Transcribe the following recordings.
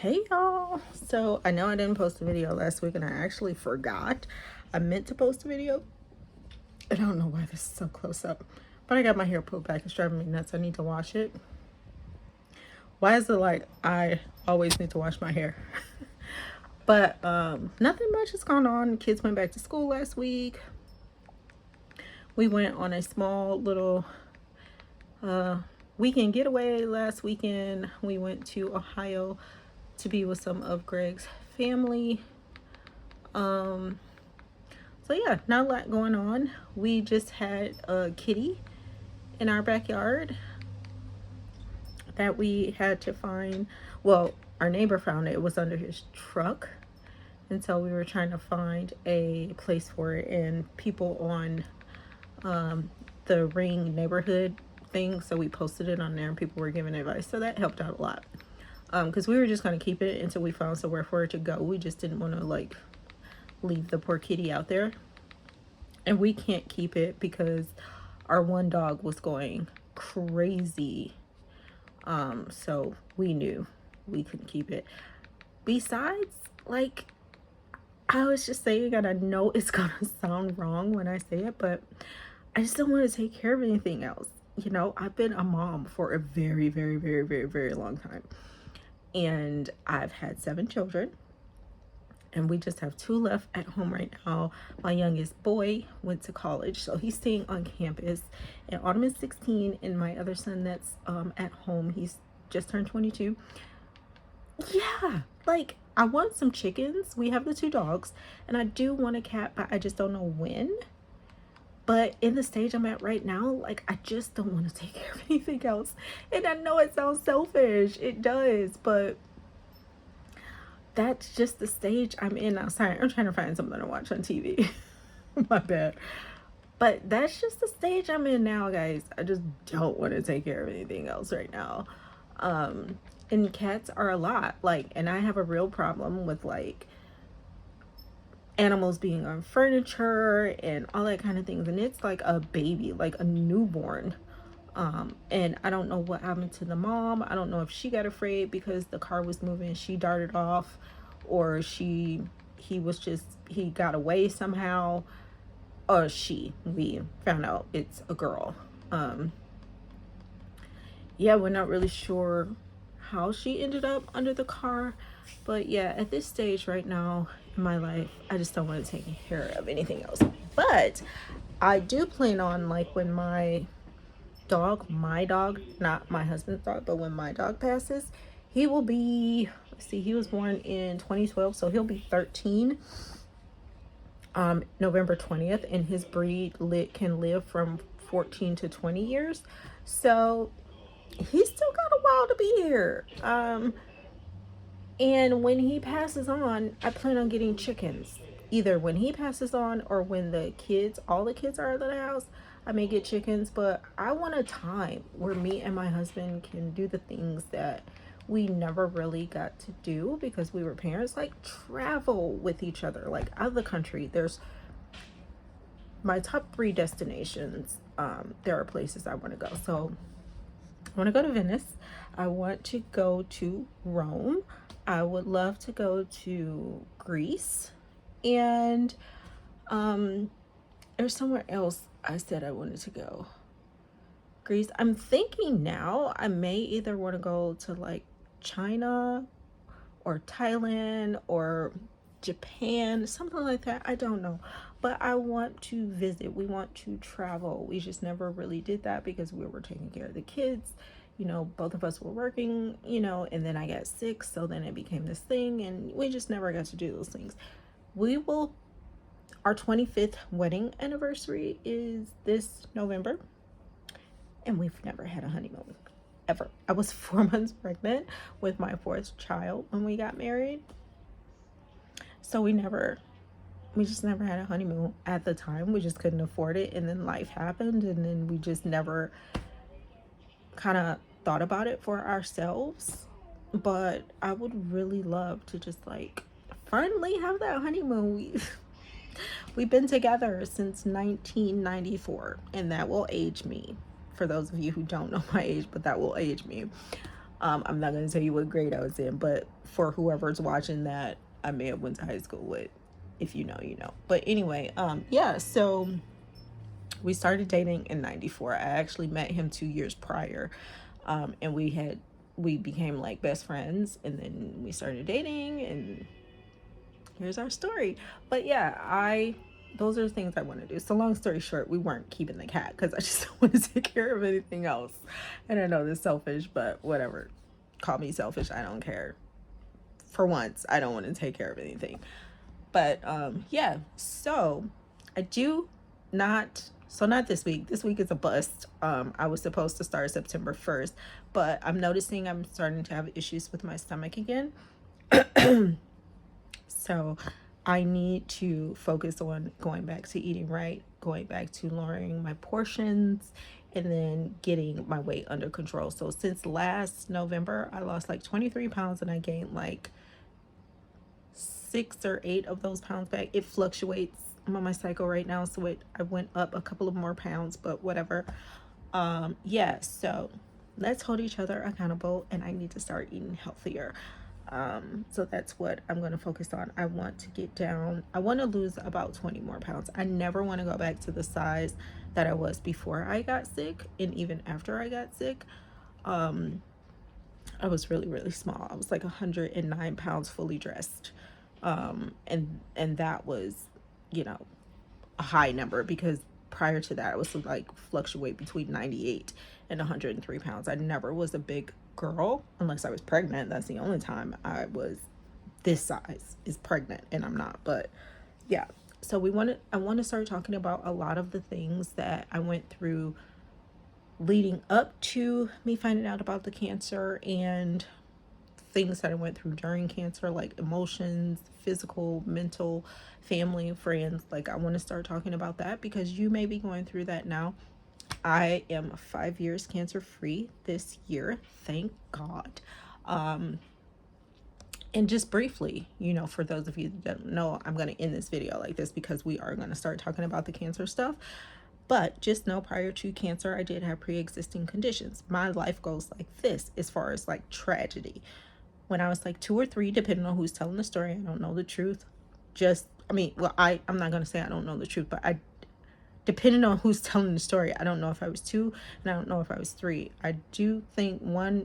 Hey y'all. So I know I didn't post a video last week and I actually forgot. I meant to post a video. I don't know why this is so close up. But I got my hair pulled back. It's driving me nuts. I need to wash it. Why is it like I always need to wash my hair? But nothing much has gone on. Kids went back to school last week. We went on a small little weekend getaway last weekend. We went to Ohio to be with some of Greg's family. So yeah, not a lot going on. We just had a kitty in our backyard that we had to find. Well, our neighbor found it. It was under his truck. And so we were trying to find a place for it, and people on the Ring neighborhood thing, so we posted it on there and people were giving advice. So that helped out a lot. Because we were just going to keep it until we found somewhere for it to go. We just didn't want to like leave the poor kitty out there. And we can't keep it because our one dog was going crazy. So we knew we couldn't keep it. Besides, like I was just saying, and I know it's gonna sound wrong when I say it, but I just don't want to take care of anything else. You know, I've been a mom for a very, very, very, very, very long time. And I've had 7 children. And we just have 2 left at home right now. My youngest boy went to college, so he's staying on campus. And Autumn is 16, and my other son that's at home, he's just turned 22. Yeah, like I want some chickens. We have the 2 dogs, and I do want a cat, but I just don't know when. But in the stage I'm at right now, like I just don't want to take care of anything else. And I know it sounds selfish, it does, but that's just the stage I'm in now. Sorry, I'm trying to find something to watch on TV. My bad. But that's just the stage I'm in now, guys. I just don't want to take care of anything else right now. And cats are a lot. Like, and I have a real problem with like animals being on furniture and all that kind of things. And it's like a baby, like a newborn. And I don't know what happened to the mom. I don't know if she got afraid because the car was moving, she darted off, or he got away somehow, or we found out it's a girl. Yeah, we're not really sure how she ended up under the car, but yeah, at this stage right now in my life, I just don't want to take care of anything else. But I do plan on, like, when my dog, not my husband's dog, but when my dog passes, he will be, let's see, he was born in 2012, so he'll be 13 November 20th, and his breed can live from 14 to 20 years. So he's still got a while to be here. And when he passes on, I plan on getting chickens. Either when he passes on or when all the kids are out of the house, I may get chickens. But I want a time where me and my husband can do the things that we never really got to do because we were parents, like travel with each other, like out of the country. There's my top 3 destinations. There are places I want to go. So I want to go to Venice. I want to go to Rome. I would love to go to Greece. And there's somewhere else I said I wanted to go. Greece. I'm thinking now I may either want to go to like China or Thailand or Japan, something like that. I don't know. But I want to visit. We want to travel. We just never really did that because we were taking care of the kids. You know, both of us were working, you know, and then I got sick. So then it became this thing and we just never got to do those things. Our 25th wedding anniversary is this November. And we've never had a honeymoon. Ever. I was 4 months pregnant with my 4th child when we got married. So we just never had a honeymoon at the time. We just couldn't afford it. And then life happened. And then we just never kind of thought about it for ourselves. But I would really love to just like finally have that honeymoon. We've been together since 1994. And that will age me. For those of you who don't know my age, but that will age me. I'm not going to tell you what grade I was in, but for whoever's watching that, I may have went to high school with. If you know, you know. But anyway, yeah, so we started dating in 94. I actually met him 2 years prior. And we became like best friends, and then we started dating, and here's our story. But yeah, I those are things I want to do. So long story short, we weren't keeping the cat because I just don't want to take care of anything else. And I know this is selfish, but whatever. Call me selfish. I don't care. For once, I don't want to take care of anything. But yeah, so I do not. So not this week. This week is a bust. I was supposed to start September 1st, but I'm noticing I'm starting to have issues with my stomach again. So I need to focus on going back to eating right, going back to lowering my portions, and then getting my weight under control. So since last November, I lost like 23 pounds and I gained like 6 or 8 of those pounds back. It fluctuates. I'm on my cycle right now, so I went up a couple of more pounds, but whatever. Yeah, so let's hold each other accountable, and I need to start eating healthier. So that's what I'm going to focus on. I want to get down. I want to lose about 20 more pounds. I never want to go back to the size that I was before I got sick, and even after I got sick. I was really, really small. I was like 109 pounds fully dressed. And that was, you know, a high number, because prior to that I was like fluctuate between 98 and 103 pounds. I never was a big girl unless I was pregnant. That's the only time I was this size, is pregnant, and I'm not. But yeah, so I want to start talking about a lot of the things that I went through leading up to me finding out about the cancer, and things that I went through during cancer, like emotions, physical, mental, family, friends. Like, I want to start talking about that because you may be going through that now. I am 5 years cancer free this year, thank God. And just briefly, you know, for those of you that don't know, I'm going to end this video like this because we are going to start talking about the cancer stuff. But just know, prior to cancer, I did have pre-existing conditions. My life goes like this as far as like tragedy. When I was like 2 or 3, depending on who's telling the story, I don't know the truth. I'm not going to say I don't know the truth, but depending on who's telling the story, I don't know if I was 2 and I don't know if I was 3. I do think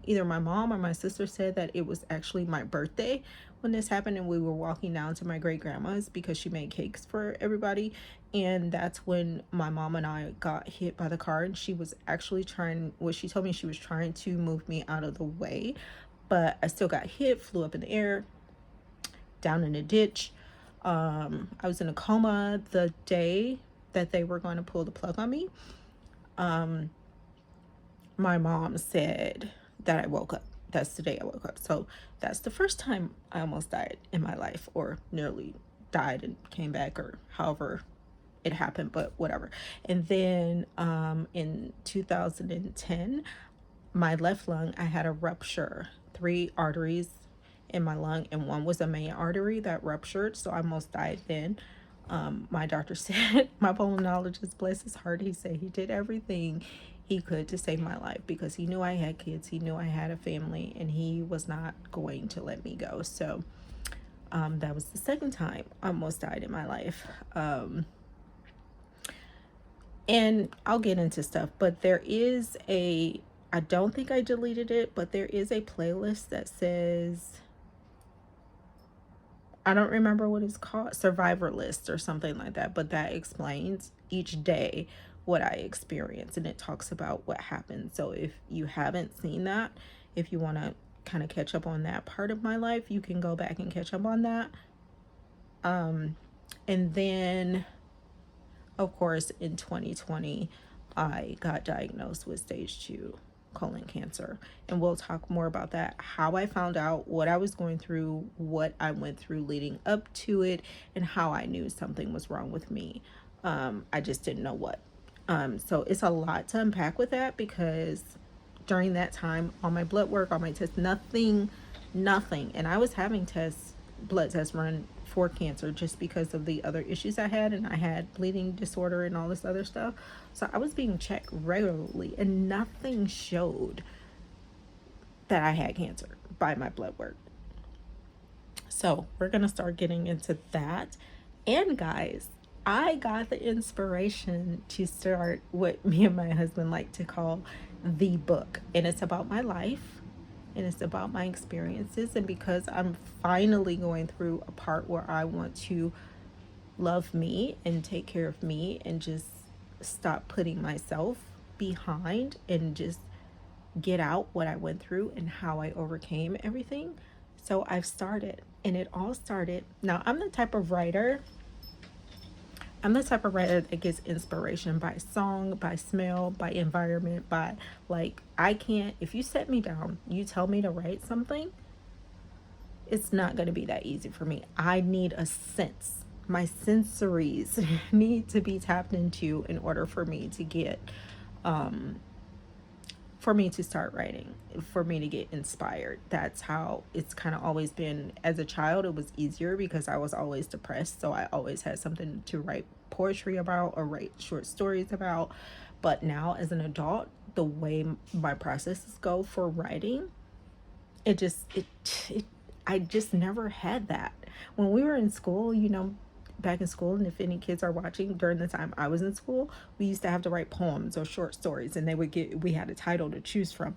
either my mom or my sister said that it was actually my birthday when this happened, and we were walking down to my great grandma's because she made cakes for everybody. And that's when my mom and I got hit by the car, and she was actually she told me she was trying to move me out of the way, but I still got hit, flew up in the air, down in a ditch. I was in a coma the day that they were going to pull the plug on me. My mom said that I woke up. That's the day I woke up. So that's the first time I almost died in my life, or nearly died and came back, or however it happened, but whatever. And then in 2010, my left lung, I had a rupture, 3 arteries in my lung, and one was a main artery that ruptured, so I almost died then. My doctor said, my pulmonologist, bless his heart, he said he did everything he could to save my life because he knew I had kids, he knew I had a family, and he was not going to let me go. So that was the second time I almost died in my life. And I'll get into stuff, but I don't think I deleted it, but there is a playlist that says, I don't remember what it's called, Survivor List or something like that, but that explains each day what I experienced, and it talks about what happened. So if you haven't seen that, if you want to kind of catch up on that part of my life, you can go back and catch up on that. And then, of course, in 2020, I got diagnosed with stage 2 colon cancer, and we'll talk more about that, how I found out, what I was going through, what I went through leading up to it, and how I knew something was wrong with me. I just didn't know what. So it's a lot to unpack with that, because during that time, all my blood work, all my tests, nothing, and I was having blood tests run for cancer just because of the other issues I had, and I had bleeding disorder and all this other stuff. So I was being checked regularly, and nothing showed that I had cancer by my blood work. So we're going to start getting into that. And guys, I got the inspiration to start what me and my husband like to call the book. And it's about my life and it's about my experiences. And because I'm finally going through a part where I want to love me and take care of me and just stop putting myself behind and just get out what I went through and how I overcame everything. So I've started, and it all started. Now, I'm the type of writer that gets inspiration by song, by smell, by environment, by like, I can't, if you set me down, you tell me to write something, it's not going to be that easy for me. I need a sense. My sensories need to be tapped into in order for me to get for me to start writing, for me to get inspired. That's how it's kind of always been. As a child, it was easier because I was always depressed. So I always had something to write poetry about or write short stories about. But now as an adult, the way my processes go for writing, it just, it I just never had that. When we were in school, back in school, and if any kids are watching, during the time I was in school, we used to have to write poems or short stories, and we had a title to choose from,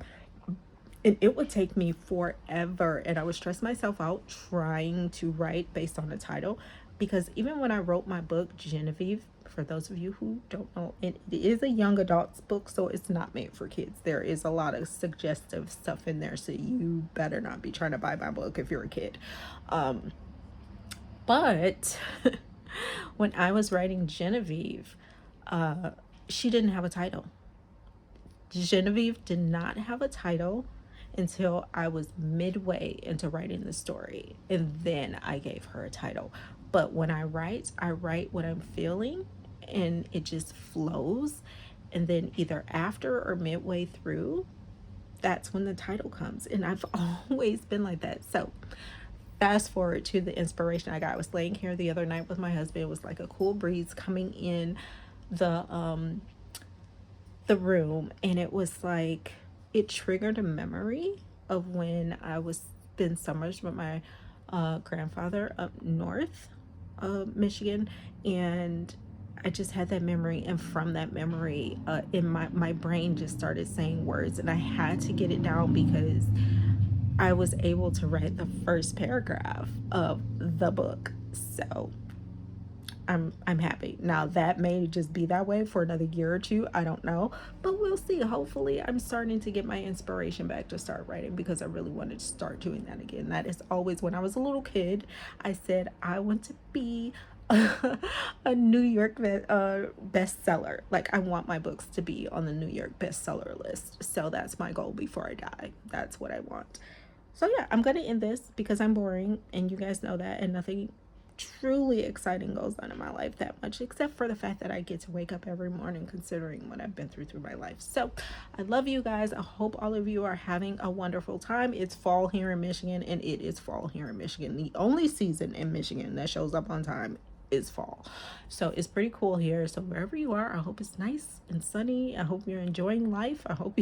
and it would take me forever, and I would stress myself out trying to write based on a title, because even when I wrote my book Genevieve, for those of you who don't know, it is a young adults book, so it's not made for kids. There is a lot of suggestive stuff in there, so you better not be trying to buy my book if you're a kid. But when I was writing Genevieve, she didn't have a title. Genevieve did not have a title until I was midway into writing the story, and then I gave her a title. But when I write what I'm feeling, and it just flows. And then either after or midway through, that's when the title comes. And I've always been like that. So fast forward to the inspiration I got. I was laying here the other night with my husband. It was like a cool breeze coming in the room, and it was like it triggered a memory of when I was spend summers with my grandfather up north of Michigan, and I just had that memory, and from that memory, in my brain just started saying words, and I had to get it down because I was able to write the first paragraph of the book. So I'm happy. Now that may just be that way for another year or two. I don't know, but we'll see. Hopefully I'm starting to get my inspiration back to start writing, because I really wanted to start doing that again. That is always, when I was a little kid, I said I want to be a New York bestseller. Like, I want my books to be on the New York bestseller list. So that's my goal before I die. That's what I want. So yeah, I'm gonna end this because I'm boring, and you guys know that, and nothing truly exciting goes on in my life that much, except for the fact that I get to wake up every morning, considering what I've been through my life. So I love you guys. I hope all of you are having a wonderful time. It's fall here in Michigan, and it is fall here in Michigan. The only season in Michigan that shows up on time is fall. So it's pretty cool here. So wherever you are, I hope it's nice and sunny. I hope you're enjoying life. I hope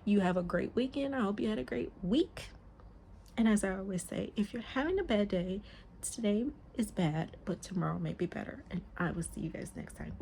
you have a great weekend. I hope you had a great week. And as I always say, if you're having a bad day, today is bad, but tomorrow may be better. And I will see you guys next time.